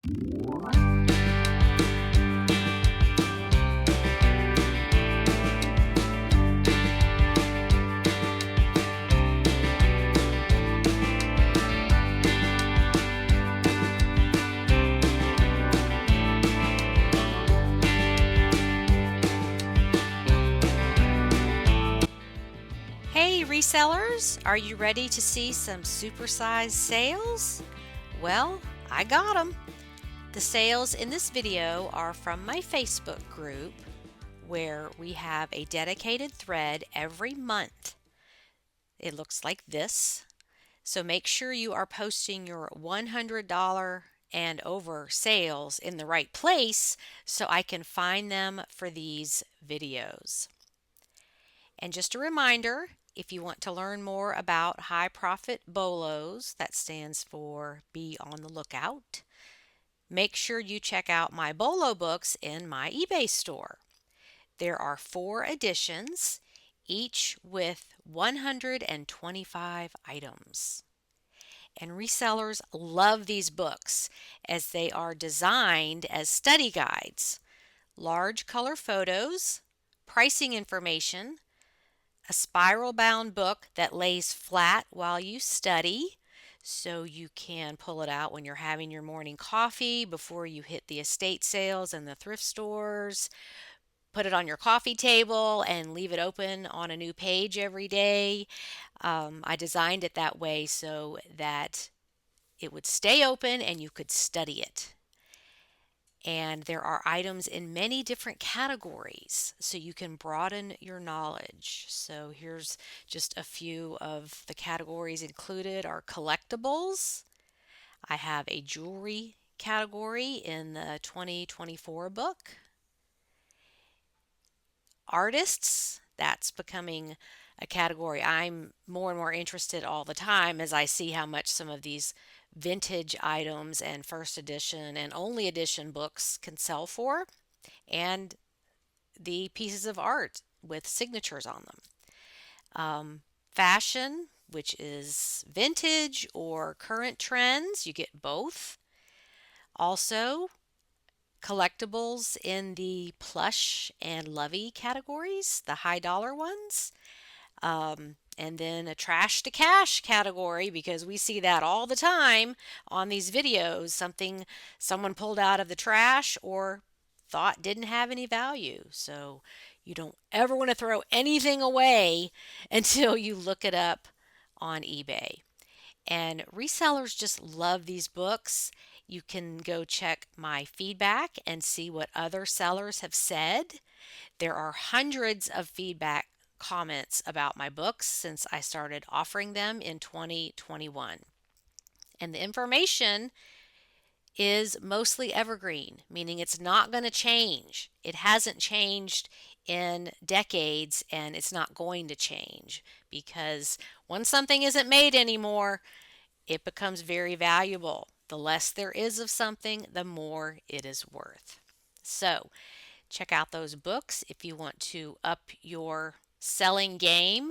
Hey resellers, are you ready to see some supersize sales? Well, I got them. The sales in this video are from my Facebook group where we have a dedicated thread every month. It looks like this. So make sure you are posting your $100 and over sales in the right place so I can find them for these videos. And just a reminder, if you want to learn more about high profit BOLOs, that stands for Be on the Lookout, make sure you check out my BOLO books in my eBay store. There are 4 editions, each with 125 items. And resellers love these books as they are designed as study guides, large color photos, pricing information, a spiral bound book that lays flat while you study so you can pull it out when you're having your morning coffee before you hit the estate sales and the thrift stores. Put it on your coffee table and leave it open on a new page every day. I designed it that way so that it would stay open and you could study it. And there are items in many different categories so you can broaden your knowledge. So here's just a few of the categories included are collectibles. I have a jewelry category in the 2024 book. Artists, that's becoming a category I'm more and more interested all the time as I see how much some of these vintage items and first edition and only edition books can sell for, and the pieces of art with signatures on them. Fashion, which is vintage or current trends, you get both. Also, collectibles in the plush and lovey categories, the high dollar ones. And then a trash to cash category because we see that all the time on these videos, something someone pulled out of the trash or thought didn't have any value. So you don't ever want to throw anything away until you look it up on eBay. And resellers just love these books. You can go check my feedback and see what other sellers have said. There are hundreds of feedback comments about my books since I started offering them in 2021. And the information is mostly evergreen, meaning it's not going to change. It hasn't changed in decades and it's not going to change because once something isn't made anymore, it becomes very valuable. The less there is of something, the more it is worth. So, check out those books if you want to up your selling game.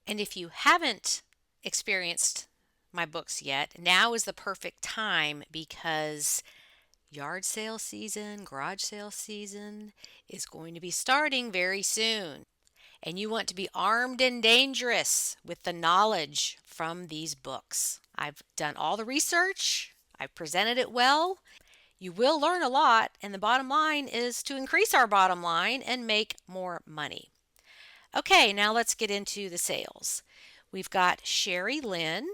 And if you haven't experienced my books yet, now is the perfect time because yard sale season, garage sale season is going to be starting very soon. And you want to be armed and dangerous with the knowledge from these books. I've done all the research, I've presented it well. You will learn a lot, and the bottom line is to increase our bottom line and make more money. Okay, now let's get into the sales. We've got Sherry Lynn,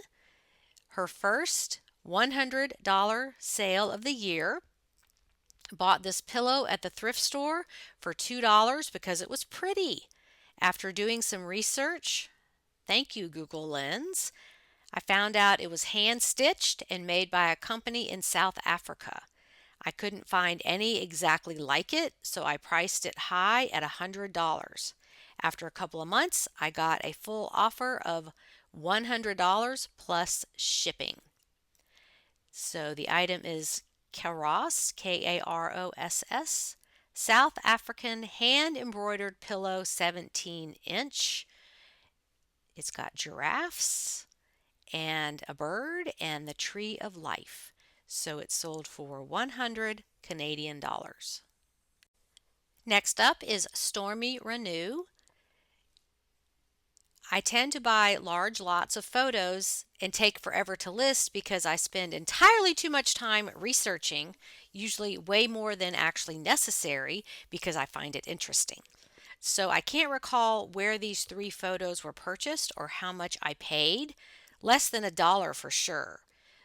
her first $100 sale of the year. Bought this pillow at the thrift store for $2 because it was pretty. After doing some research, thank you Google Lens, I found out it was hand stitched and made by a company in South Africa. I couldn't find any exactly like it, so I priced it high at $100. After a couple of months, I got a full offer of $100 plus shipping. So the item is Kaross, Kaross, South African hand embroidered pillow 17-inch. It's got giraffes and a bird and the tree of life. So it sold for 100 Canadian dollars. Next up is Stormy Renew. I tend to buy large lots of photos and take forever to list because I spend entirely too much time researching, usually way more than actually necessary because I find it interesting. So I can't recall where these 3 photos were purchased or how much I paid. Less than $1 for sure.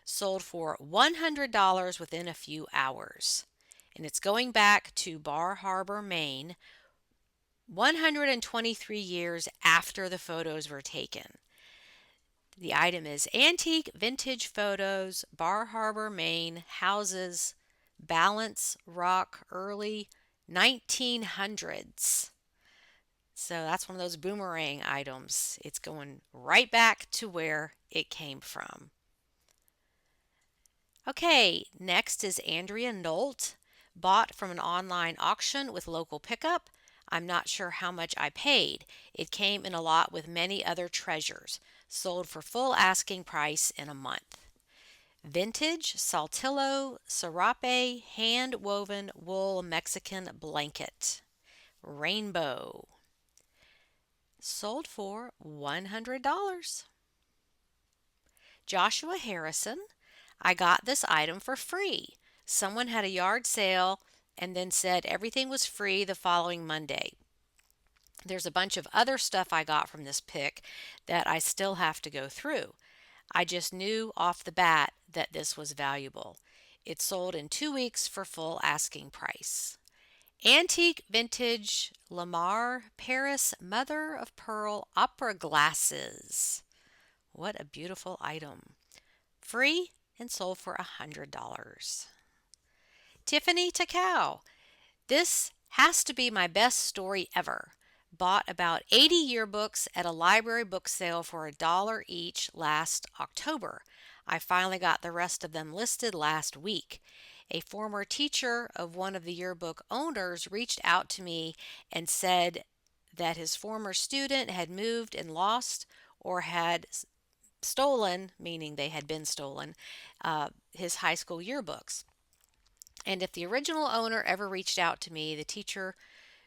Sold for $100 within a few hours. And it's going back to Bar Harbor, Maine, 123 years after the photos were taken. The item is Antique Vintage Photos, Bar Harbor, Maine, Houses, Balance Rock, Early 1900s. So that's one of those boomerang items. It's going right back to where it came from. Okay, next is Andrea Nolt. Bought from an online auction with local pickup. I'm not sure how much I paid. It came in a lot with many other treasures. Sold for full asking price in a month. Vintage Saltillo Serape hand woven wool Mexican blanket. Rainbow. Sold for $100. Joshua Harrison. I got this item for free. Someone had a yard sale and then said everything was free the following Monday. There's a bunch of other stuff I got from this pick that I still have to go through. I just knew off the bat that this was valuable. It sold in 2 weeks for full asking price. Antique Vintage Lamar Paris Mother of Pearl Opera Glasses. What a beautiful item. Free and sold for $100. Tiffany Takao. This has to be my best story ever. Bought about 80 yearbooks at a library book sale for $1 each last October. I finally got the rest of them listed last week. A former teacher of one of the yearbook owners reached out to me and said that his former student had moved and lost or had stolen, meaning they had been stolen, his high school yearbooks. And if the original owner ever reached out to me, the teacher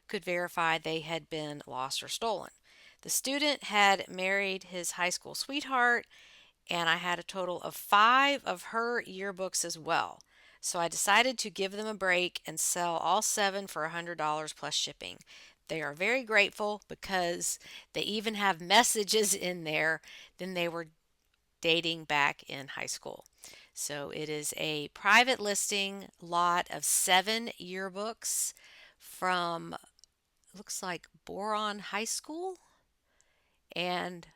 could verify they had been lost or stolen. The student had married his high school sweetheart, and I had a total of 5 of her yearbooks as well. So I decided to give them a break and sell all 7 for $100 plus shipping. They are very grateful because they even have messages in there. Then they were dating back in high school. So it is a private listing lot of 7 yearbooks from, looks like Boron High School and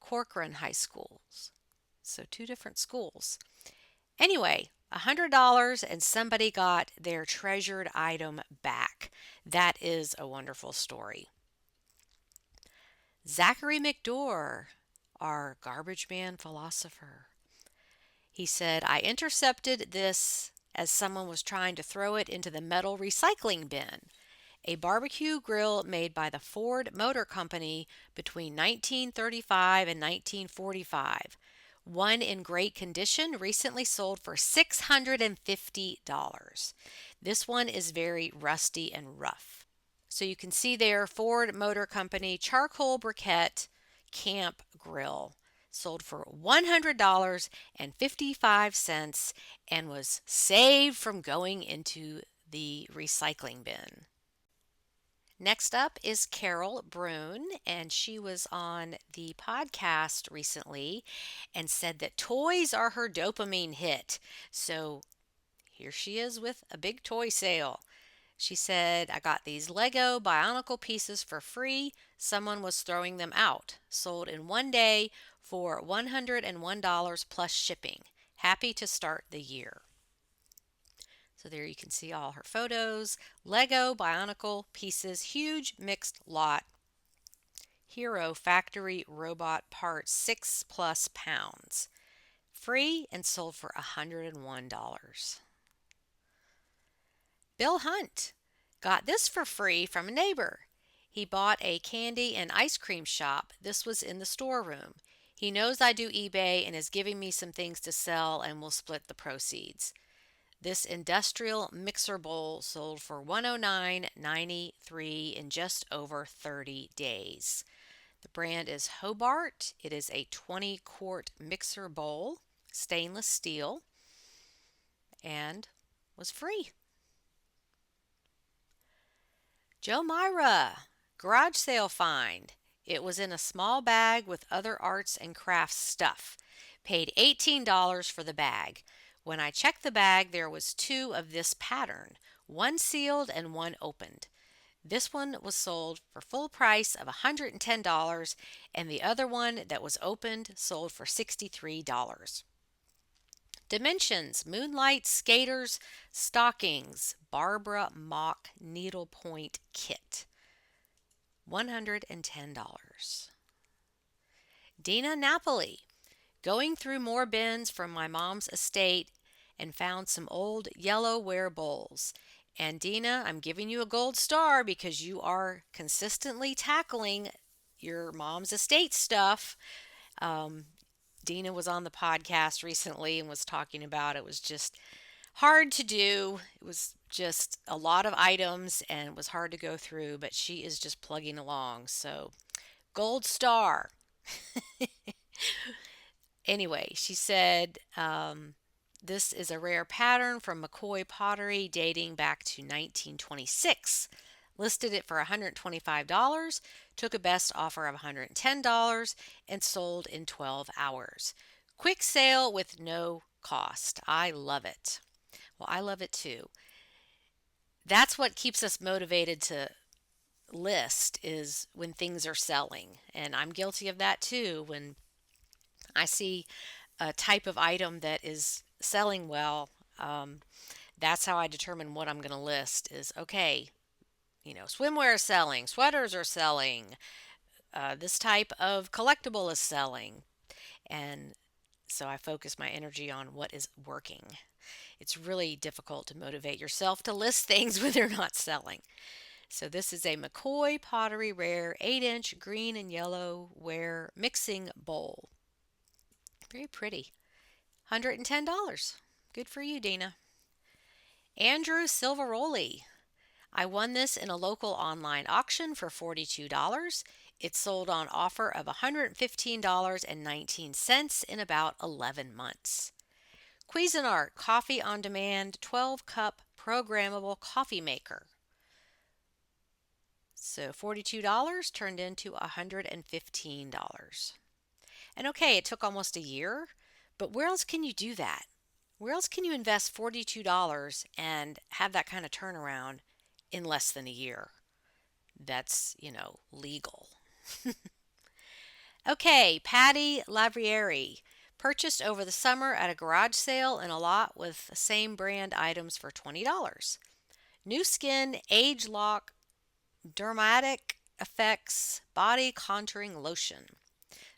Corcoran High Schools. So 2 different schools. Anyway, $100 and somebody got their treasured item back. That is a wonderful story. Zachary McDore, our garbage man philosopher. He said, I intercepted this as someone was trying to throw it into the metal recycling bin. A barbecue grill made by the Ford Motor Company between 1935 and 1945. One in great condition recently sold for $650. This one is very rusty and rough. So you can see there, Ford Motor Company charcoal briquette camp grill. Sold for $100.55 and was saved from going into the recycling bin. Next up is Carol Brune, and she was on the podcast recently and said that toys are her dopamine hit. So here she is with a big toy sale. She said, I got these Lego Bionicle pieces for free. Someone was throwing them out. Sold in 1 day for $101 plus shipping. Happy to start the year. So there you can see all her photos. Lego Bionicle pieces, huge mixed lot. Hero factory robot parts, 6+ pounds. Free and sold for $101. Bill Hunt got this for free from a neighbor. He bought a candy and ice cream shop. This was in the storeroom. He knows I do eBay and is giving me some things to sell and will split the proceeds. This industrial mixer bowl sold for $109.93 in just over 30 days. The brand is Hobart. It is a 20-quart mixer bowl, stainless steel, and was free. Joe Myra, garage sale find. It was in a small bag with other arts and crafts stuff. Paid $18 for the bag. When I checked the bag, there was two of this pattern, one sealed and one opened. This one was sold for full price of $110, and the other one that was opened sold for $63. Dimensions, Moonlight Skaters Stockings, Barbara Mock Needlepoint Kit, $110. Dina Napoli, going through more bins from my mom's estate and found some old yellow ware bowls. And Dina, I'm giving you a gold star because you are consistently tackling your mom's estate stuff. Um, Dina was on the podcast recently and was talking about it was just hard to do. It was just a lot of items and it was hard to go through, but she is just plugging along. So, gold star. Anyway, she said this is a rare pattern from McCoy Pottery dating back to 1926. Listed it for $125, took a best offer of $110, and sold in 12 hours. Quick sale with no cost. I love it. Well, I love it too. That's what keeps us motivated to list is when things are selling. And I'm guilty of that too. When I see a type of item that is selling well, that's how I determine what I'm going to list is okay, swimwear is selling, sweaters are selling, this type of collectible is selling. And so I focus my energy on what is working. It's really difficult to motivate yourself to list things when they're not selling. So this is a McCoy Pottery Rare 8-inch green and yellow ware mixing bowl. Very pretty. $110. Good for you, Dina. Andrew Silveroli. I won this in a local online auction for $42. It sold on offer of $115.19 in about 11 months. Cuisinart Coffee on Demand 12-cup programmable coffee maker. So $42 turned into $115. And okay, it took almost a year, but where else can you do that? Where else can you invest $42 and have that kind of turnaround in less than a year? That's, legal. Okay, Patty Lavrieri. Purchased over the summer at a garage sale in a lot with the same brand items for $20. New Skin Age Lock Dermatic Effects Body Contouring Lotion.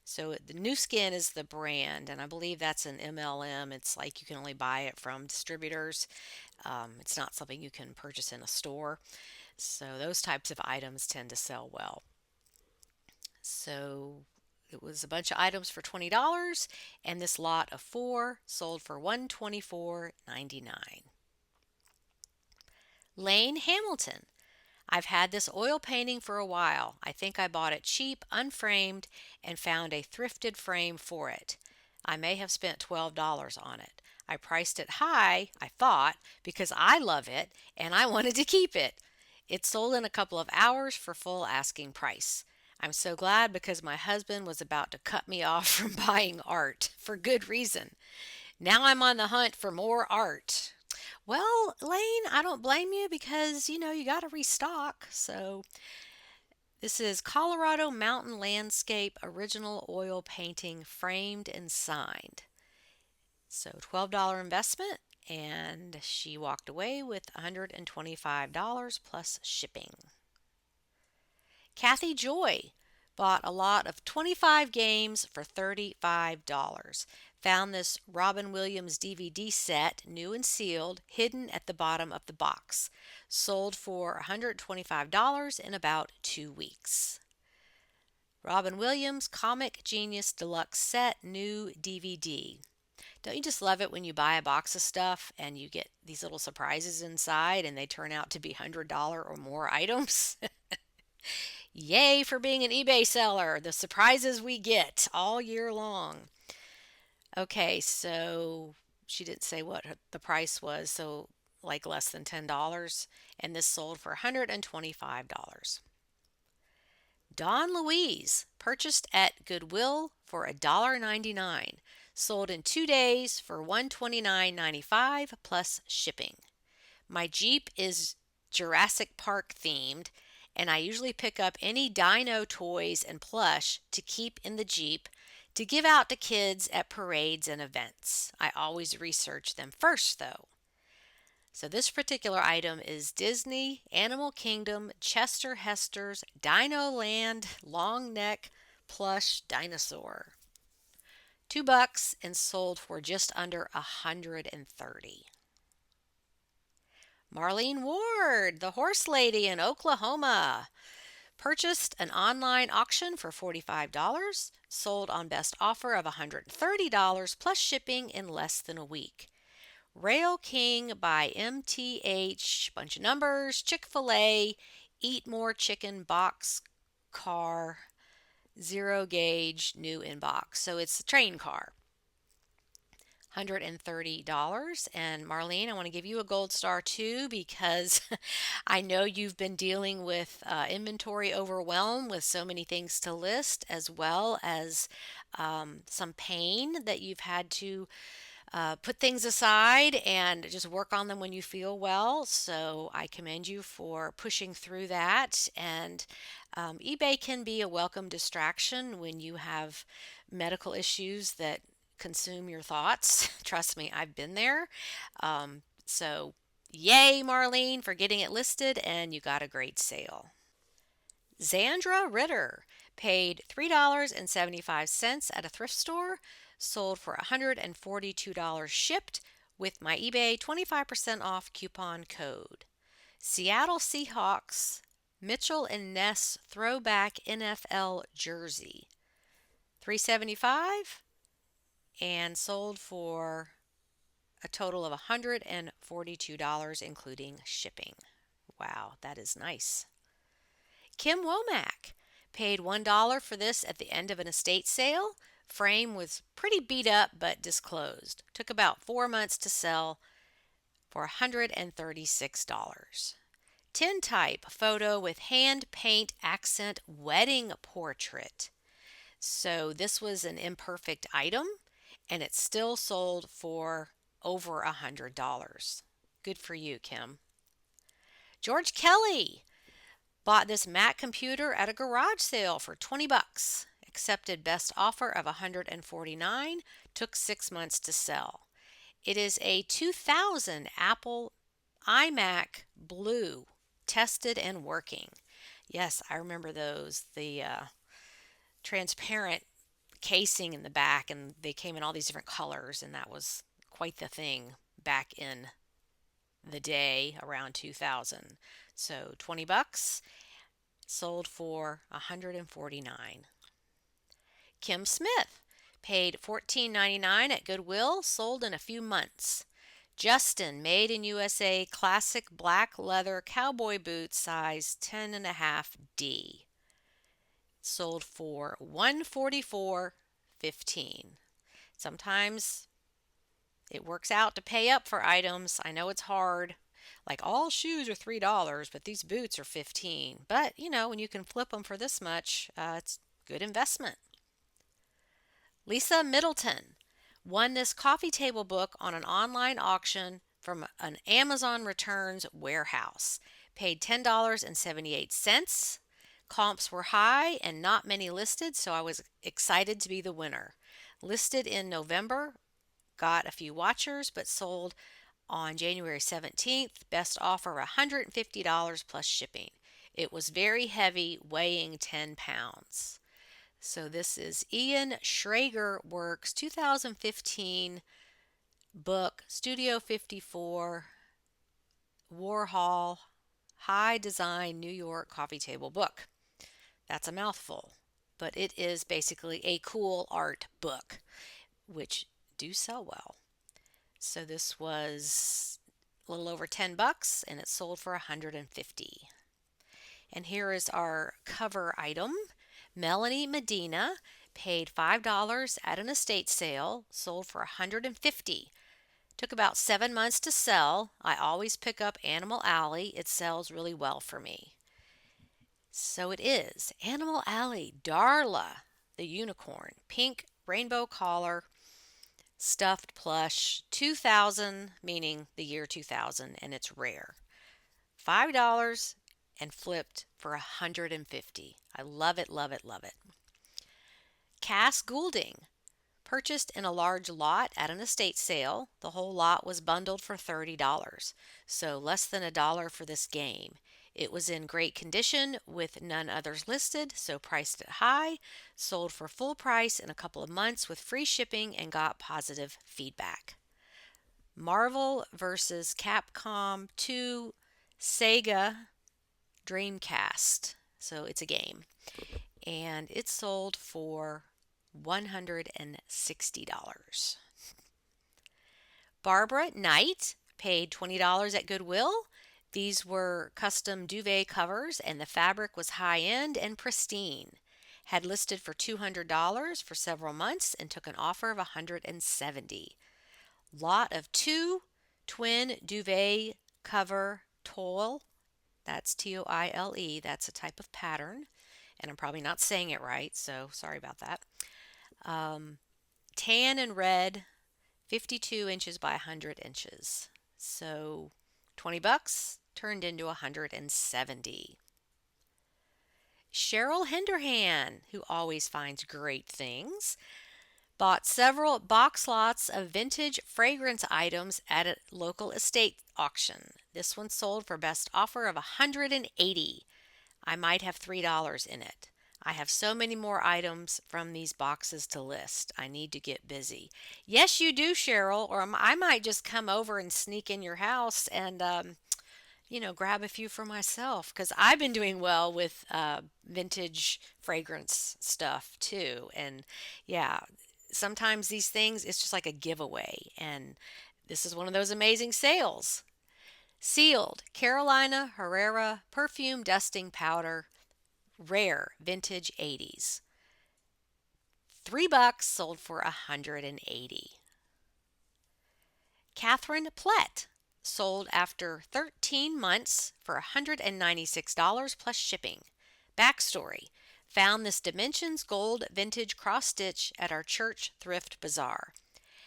So the New Skin is the brand, and I believe that's an MLM. It's like you can only buy it from distributors. It's not something you can purchase in a store. So those types of items tend to sell well. So it was a bunch of items for $20, and this lot of 4 sold for $124.99. Lane Hamilton. I've had this oil painting for a while. I think I bought it cheap, unframed, and found a thrifted frame for it. I may have spent $12 on it. I priced it high, I thought, because I love it and I wanted to keep it. It sold in a couple of hours for full asking price. I'm so glad because my husband was about to cut me off from buying art for good reason. Now I'm on the hunt for more art. Well, Lane, I don't blame you because, you got to restock. So, this is Colorado Mountain Landscape Original Oil Painting framed and signed. So, $12 investment, and she walked away with $125 plus shipping. Kathy Joy bought a lot of 25 games for $35. Found this Robin Williams DVD set, new and sealed, hidden at the bottom of the box. Sold for $125 in about 2 weeks. Robin Williams Comic Genius Deluxe Set, new DVD. Don't you just love it when you buy a box of stuff and you get these little surprises inside and they turn out to be $100 or more items? Yay for being an eBay seller. The surprises we get all year long. Okay, so she didn't say what the price was, so like less than $10, and this sold for $125. Dawn Louise purchased at Goodwill for $1.99, sold in 2 days for $129.95 plus shipping. My Jeep is Jurassic Park themed, and I usually pick up any dino toys and plush to keep in the Jeep to give out to kids at parades and events. I always research them first, though. So, this particular item is Disney Animal Kingdom Chester Hester's Dino Land long neck plush dinosaur. $2 and sold for just under 130. Marlene Ward, the horse lady in Oklahoma, purchased an online auction for $45, sold on best offer of $130 plus shipping in less than a week. Rail King by MTH, bunch of numbers, Chick-fil-A, Eat More Chicken box car, 0 gauge, new in box. So it's a train car. $130. And Marlene, I want to give you a gold star too because I know you've been dealing with inventory overwhelm with so many things to list, as well as some pain that you've had to put things aside and just work on them when you feel well. So I commend you for pushing through that. And eBay can be a welcome distraction when you have medical issues that consume your thoughts. Trust me, I've been there. So yay, Marlene, for getting it listed, and you got a great sale. Zandra Ritter paid $3.75 at a thrift store, sold for $142 shipped with my eBay 25% off coupon code. Seattle Seahawks Mitchell and Ness throwback NFL jersey, $375 and sold for a total of $142 including shipping. Wow, that is nice. Kim Womack paid $1 for this at the end of an estate sale. Frame was pretty beat up but disclosed. Took about 4 months to sell for $136. Tintype photo with hand paint accent wedding portrait. So this was an imperfect item and it still sold for over $100. Good for you, Kim. George Kelly bought this Mac computer at a garage sale for $20. Accepted best offer of $149. Took 6 months to sell. It is a 2000 Apple iMac Blue, tested and working. Yes, I remember those. The transparent casing in the back, and they came in all these different colors, and that was quite the thing back in the day around 2000. So $20 sold for $149. Kim Smith paid $14.99 at Goodwill, sold in a few months. Justin made in USA classic black leather cowboy boots size 10.5D. Sold for $144.15. Sometimes it works out to pay up for items. I know it's hard. Like all shoes are $3, but these boots are $15. But when you can flip them for this much, it's good investment. Lisa Middleton won this coffee table book on an online auction from an Amazon returns warehouse. Paid $10.78. Comps were high and not many listed, so I was excited to be the winner. Listed in November, got a few watchers, but sold on January 17th. Best offer $150 plus shipping. It was very heavy, weighing 10 pounds. So this is Ian Schrager Works 2015 book, Studio 54, Warhol, High Design New York coffee table book. That's a mouthful, but it is basically a cool art book, which do sell well. So this was a little over $10 and it sold for $150. And here is our cover item. Melanie Medina paid $5 at an estate sale, sold for $150. Took about 7 months to sell. I always pick up Animal Alley. It sells really well for me. So it is Animal Alley Darla, the unicorn, pink rainbow collar, stuffed plush, 2000, meaning the year 2000, and it's rare. $5 and flipped for $150. I love it, love it, love it. Cass Goulding purchased in a large lot at an estate sale. The whole lot was bundled for $30, so less than $1 for this game. It was in great condition with none others listed, so priced it high, sold for full price in a couple of months with free shipping and got positive feedback. Marvel vs. Capcom 2 Sega Dreamcast. So it's a game. And it sold for $160. Barbara Knight paid $20 at Goodwill. These were custom duvet covers, and the fabric was high end and pristine. Had listed for $200 for several months and took an offer of $170. Lot of 2 twin duvet cover toile. That's Toile. That's a type of pattern, and I'm probably not saying it right, so sorry about that. Tan and red, 52 inches by 100 inches. So $20 turned into $170. Cheryl Henderhan, who always finds great things, bought several box lots of vintage fragrance items at a local estate auction. This one sold for best offer of $180. I might have $3 in it. I have so many more items from these boxes to list. I need to get busy. Yes, you do, Cheryl, or I might just come over and sneak in your house and grab a few for myself because I've been doing well with vintage fragrance stuff too. And yeah, sometimes these things, it's just like a giveaway. And this is one of those amazing sales. Sealed Carolina Herrera perfume dusting powder, rare vintage 80s. $3 sold for $180. Catherine Plett sold after 13 months for $196 plus shipping. Backstory: found this Dimensions Gold vintage cross stitch at our church thrift bazaar.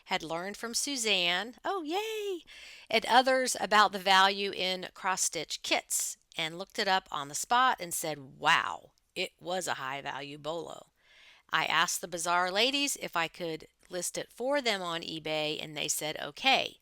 Had learned from Suzanne, oh yay, and others about the value in cross stitch kits, and looked it up on the spot and said, wow, it was a high value bolo. I asked the bazaar ladies if I could list it for them on eBay, and they said okay.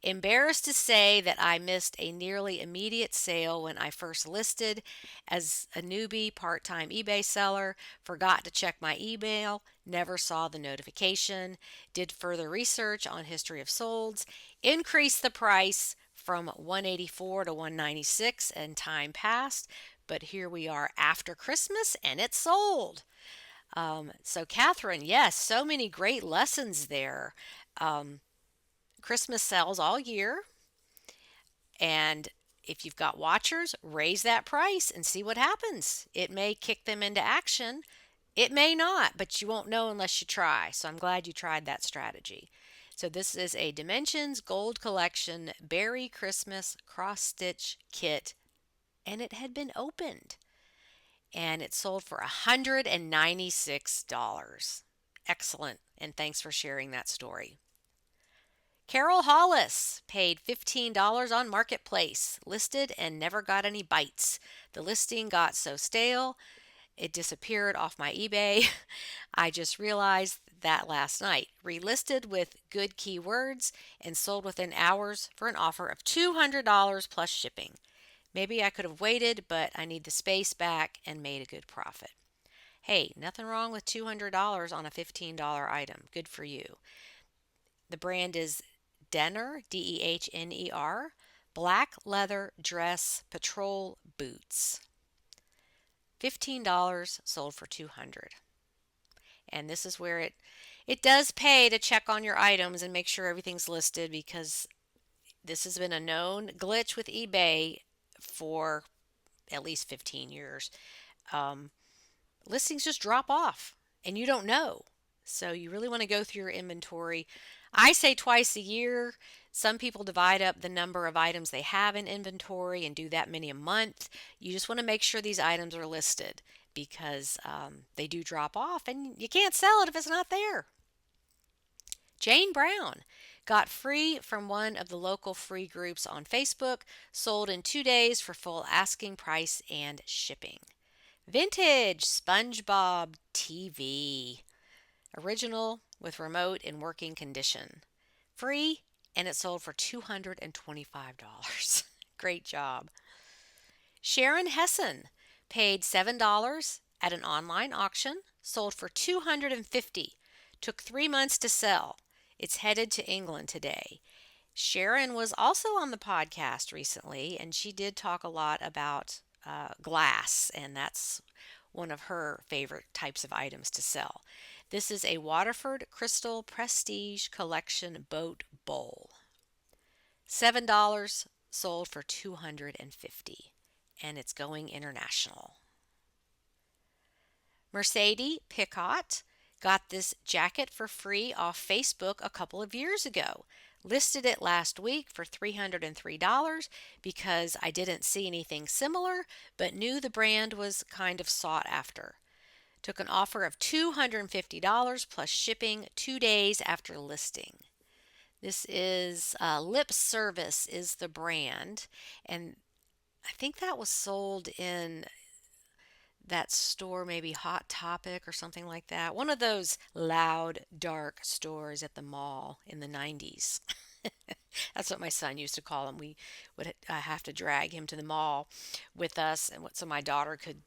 Embarrassed to say that I missed a nearly immediate sale when I first listed. As a newbie part-time eBay seller, forgot to check my email, never saw the notification, did further research on history of solds, increased the price from $184 to $196, and time passed, but here we are after Christmas and it's sold. So Catherine, yes, so many great lessons there. Christmas sells all year, and if you've got watchers, raise that price and see what happens. It may kick them into action. It may not, but you won't know unless you try. So I'm glad you tried that strategy. So this is a Dimensions Gold Collection Berry Christmas cross stitch kit, and it had been opened. And it sold for $196. Excellent, and thanks for sharing that story. Carol Hollis paid $15 on Marketplace, listed and never got any bites. The listing got so stale, it disappeared off my eBay. I just realized that last night. Relisted with good keywords and sold within hours for an offer of $200 plus shipping. Maybe I could have waited, but I need the space back and made a good profit. Hey, nothing wrong with $200 on a $15 item. Good for you. The brand is Denner, Dehner, black leather dress patrol boots. $15 sold for $200. And this is where It does pay to check on your items and make sure everything's listed because this has been a known glitch with eBay for at least 15 years. Um, Listings just drop off and you don't know. So you really want to go through your inventory. I say twice a year. Some people divide up the number of items they have in inventory and do that many a month. You just want to make sure these items are listed because they do drop off and you can't sell it if it's not there. Jane Brown got free from one of the local free groups on Facebook, sold in 2 days for full asking price and shipping. Vintage SpongeBob TV. Original with remote in working condition. Free, and it sold for $225. Great job. Sharon Hessen paid $7 at an online auction, sold for $250. Took 3 months to sell. It's headed to England today. Sharon was also on the podcast recently, and she did talk a lot about glass, and that's one of her favorite types of items to sell. This is a Waterford Crystal Prestige Collection Boat Bowl. $7 sold for $250, and it's going international. Mercedes Picot got this jacket for free off Facebook a couple of years ago. Listed it last week for $303 because I didn't see anything similar, but knew the brand was kind of sought after. Took an offer of $250 plus shipping 2 days after listing. This is Lip Service is the brand, and I think that was sold in that store, maybe Hot Topic or something like that. One of those loud, dark stores at the mall in the 90s. That's what my son used to call them. We would have to drag him to the mall with us, and so my daughter could,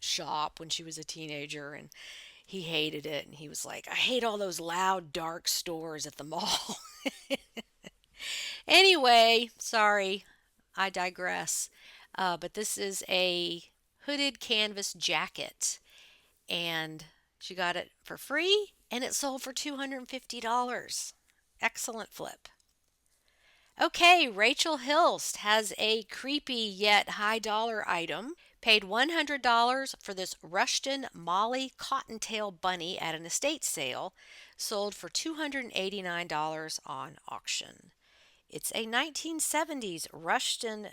shop when she was a teenager. And he hated it, and he was like, "I hate all those loud, dark stores at the mall." Anyway, sorry, I digress. But this is a hooded canvas jacket, and she got it for free, and it sold for $250. Excellent flip. Okay, Rachel Hilst has a creepy yet high dollar item. Paid $100 for this Rushton Molly Cottontail bunny at an estate sale. Sold for $289 on auction. It's a 1970s Rushton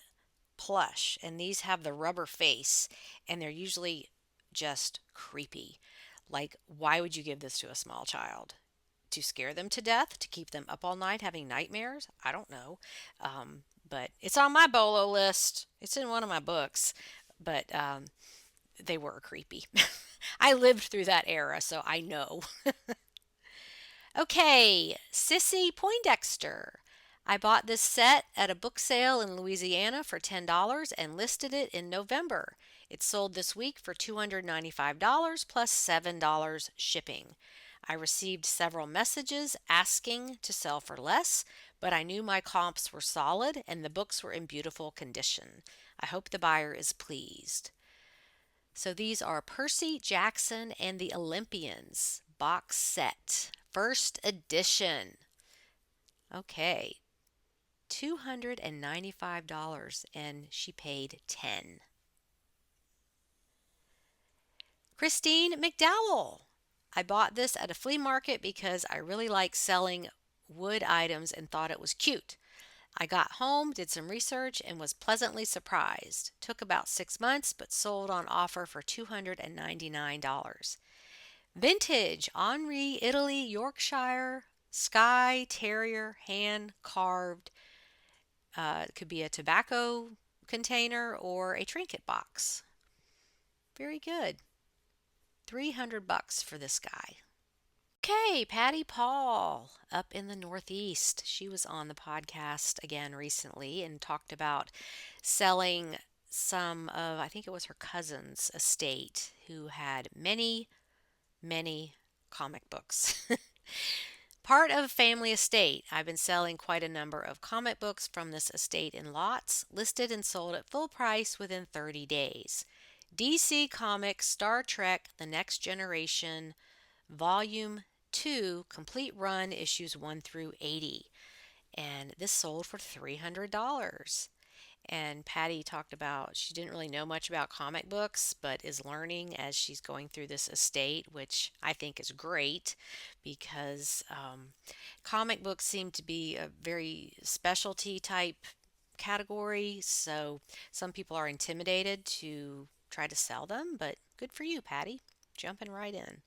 plush, and these have the rubber face, and they're usually just creepy. Like, why would you give this to a small child? To scare them to death? To keep them up all night having nightmares? I don't know. But it's on my BOLO list. It's in one of my books. But they were creepy. I lived through that era, so I know. Okay, Sissy Poindexter. I bought this set at a book sale in Louisiana for $10 and listed it in November. It sold this week for $295 plus $7 shipping. I received several messages asking to sell for less, but I knew my comps were solid and the books were in beautiful condition. I hope the buyer is pleased. So these are Percy Jackson and the Olympians box set, first edition. Okay, $295 and she paid $10. Christine McDowell. I bought this at a flea market because I really like selling wood items and thought it was cute. I got home, did some research, and was pleasantly surprised. Took about 6 months, but sold on offer for $299. Vintage Henri Italy Yorkshire Skye Terrier hand carved. It could be a tobacco container or a trinket box. Very good. $300 for this guy. Okay, Patty Paul up in the Northeast. She was on the podcast again recently and talked about selling some of, I think it was her cousin's estate, who had many, many comic books. Part of family estate. I've been selling quite a number of comic books from this estate in lots, listed and sold at full price within 30 days. DC Comics Star Trek The Next Generation Volume 2 complete run issues 1 through 80. And this sold for $300. And Patty talked about she didn't really know much about comic books, but is learning as she's going through this estate, which I think is great because comic books seem to be a very specialty type category. So some people are intimidated to try to sell them, but good for you, Patty. Jumping right in.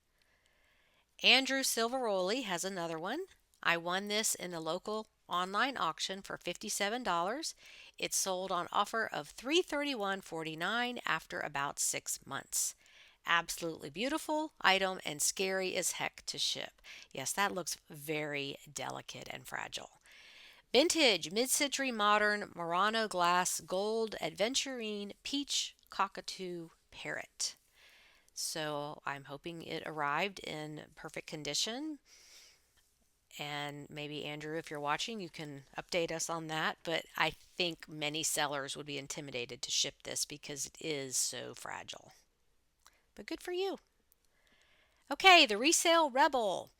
Andrew Silveroli has another one. I won this in a local online auction for $57. It sold on offer of $331.49 after about 6 months. Absolutely beautiful item and scary as heck to ship. Yes, that looks very delicate and fragile. Vintage mid-century modern Murano glass gold aventurine peach cockatoo parrot. So I'm hoping it arrived in perfect condition. And maybe, Andrew, if you're watching, you can update us on that. But I think many sellers would be intimidated to ship this because it is so fragile. But good for you. Okay, the Resale Rebel.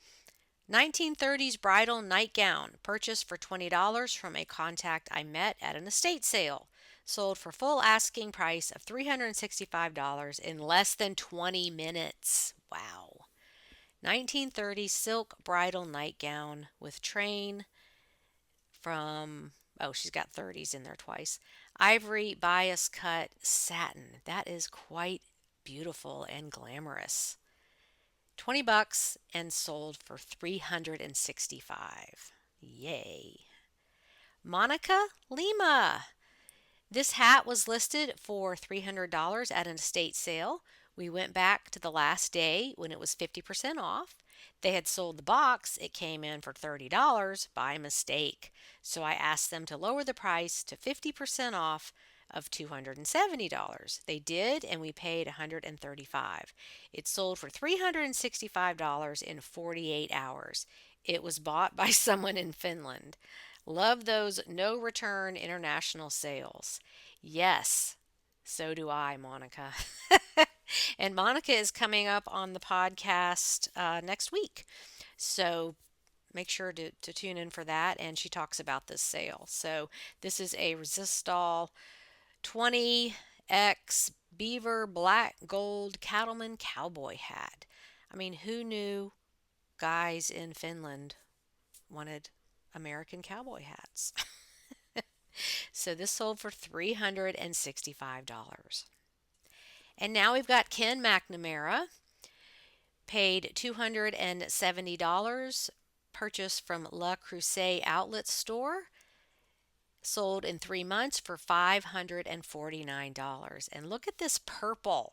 1930s bridal nightgown, purchased for $20 from a contact I met at an estate sale. Sold for full asking price of $365 in less than 20 minutes. Wow. 1930s silk bridal nightgown with train from, oh, she's got 30s in there twice. Ivory bias cut satin. That is quite beautiful and glamorous. $20 and sold for $365. Yay. Monica Lima. This hat was listed for $300 at an estate sale. We went back to the last day when it was 50% off. They had sold the box. It came in for $30 by mistake. So I asked them to lower the price to 50% off of $270. They did, and we paid $135. It sold for $365 in 48 hours. It was bought by someone in Finland. Love those no return international sales. Yes, so do I, Monica. And Monica is coming up on the podcast next week. So make sure to tune in for that. And she talks about this sale. So this is a Resistol 20X Beaver Black Gold Cattleman Cowboy hat. I mean, who knew guys in Finland wanted American cowboy hats? So this sold for $365. And now we've got Ken McNamara, paid $270, purchased from La Crusade Outlet Store, sold in 3 months for $549. And look at this purple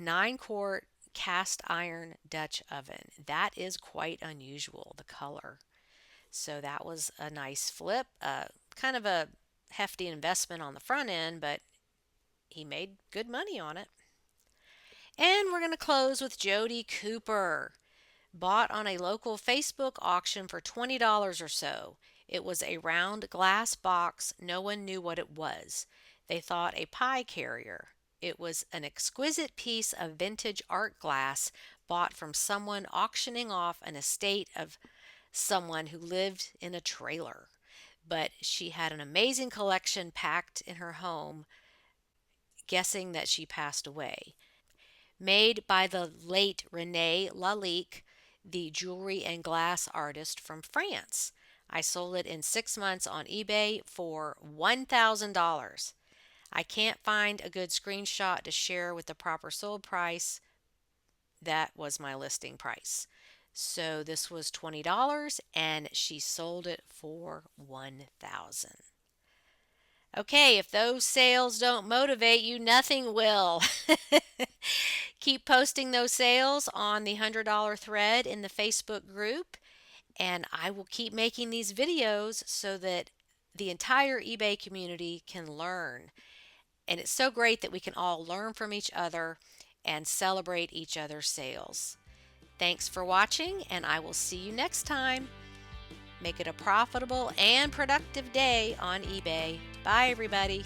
9-quart cast iron Dutch oven. That is quite unusual, the color. So that was a nice flip, kind of a hefty investment on the front end, but he made good money on it. And we're going to close with Jody Cooper. Bought on a local Facebook auction for $20 or so. It was a round glass box. No one knew what it was. They thought a pie carrier. It was an exquisite piece of vintage art glass bought from someone auctioning off an estate of someone who lived in a trailer. But she had an amazing collection packed in her home, guessing that she passed away. Made by the late René Lalique, the jewelry and glass artist from France. I sold it in 6 months on eBay for $1,000. I can't find a good screenshot to share with the proper sold price. That was my listing price. So this was $20 and she sold it for $1,000. Okay, if those sales don't motivate you, nothing will. Keep posting those sales on the $100 thread in the Facebook group, and I will keep making these videos so that the entire eBay community can learn. And it's so great that we can all learn from each other and celebrate each other's sales. Thanks for watching, and I will see you next time. Make it a profitable and productive day on eBay. Bye, everybody.